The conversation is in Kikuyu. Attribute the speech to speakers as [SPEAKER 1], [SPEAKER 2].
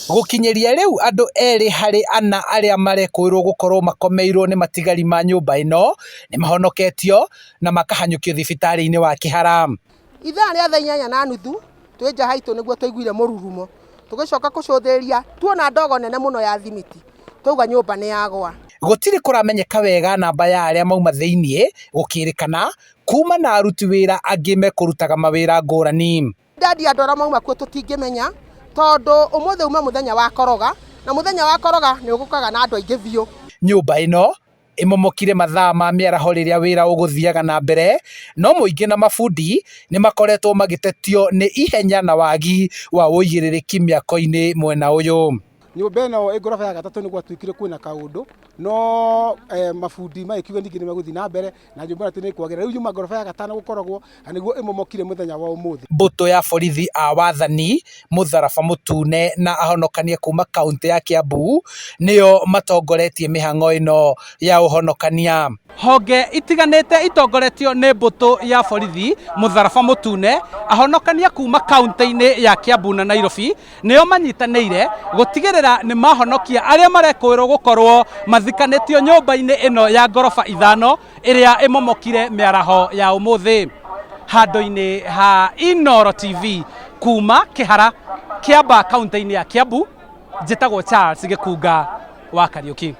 [SPEAKER 1] Gũkinyĩria rĩu andũ erĩ harĩ ana arĩa marekũĩrwo gũkorwo makomeirwo nĩ matigari ma nyũmba ĩno nĩ mahonoketio na makahanyũkio thibitarĩ-inĩ wa Kĩhara.
[SPEAKER 2] Ithaa rĩa thaa 8:30 twĩ nja haitũ nĩguo tũiguire mũrurumo, tũgĩcoka kũcũthĩrĩria tuona ndogo nene mũno ya thimiti, twauga nyũmba nĩ yagwa.
[SPEAKER 1] Gũtirĩ kũramenyeka wega namba ya arĩa mauma thĩiniĩ, gũkĩrĩkana kuma na aruti wĩra angĩ mekũrutaga mawĩra ngũrani.
[SPEAKER 2] Ndandia andũ arĩa mauma kuo tũtingĩmenya tondũ ũmũthĩ uma mũthenya wa koroga, na mũthenya wa koroga nĩ ũgũkaga na andũ aingĩ biũ.
[SPEAKER 1] Nyũmba ĩno ĩmomokire mathaa ma mĩaraho rĩrĩa wĩra ũgũthiaga na mbere, no mũingĩ na mabundi nĩ makoretwo magĩtetio nĩ ihenya na wagi wa ũigĩrĩrĩki mĩako-inĩ mwena ũyũ.
[SPEAKER 3] Nyũmba ĩno ngoroba ya gatatũ nĩguo twĩkire kwĩna kaũndũ, no mabundi magĩkiuga ningĩ nĩ megũthiĩ na mbere na nyũmba ĩno nĩ kwagĩra. Rĩu yuma ngoroba ya gatano gũkoragwo na nĩguo ĩmomokire mũthenya wa ũmũthĩ. Mbũtũ ya borithi a wathani, mũtharaba mũtune na ahonokania kuma kaũntĩ ya Kiambu nĩo matongoretie mĩhang'o ĩno ya ũhonokania. Honge itiganĩte itongoretio nĩ mbũtũ ya borithi, mũtharaba mũtune, ahonokania kuma kaũntĩ-inĩ ya Kiambu na Nairobi nĩo manyitanĩire gũtigĩrĩra nĩ mahonokia arĩa marekũĩrwo gũkorwo mathikanĩtio nyũmba-inĩ ĩno ya ngoroba ithano ĩrĩa ĩmomokire mĩaraho ya ũmũthĩ. Handũ-inĩ ha Inooro TV kuma Kĩhara, Kĩamba kaũntĩ-inĩ ya Kiambu, njĩtagwo Charles Gĩkunga wa Kariũki.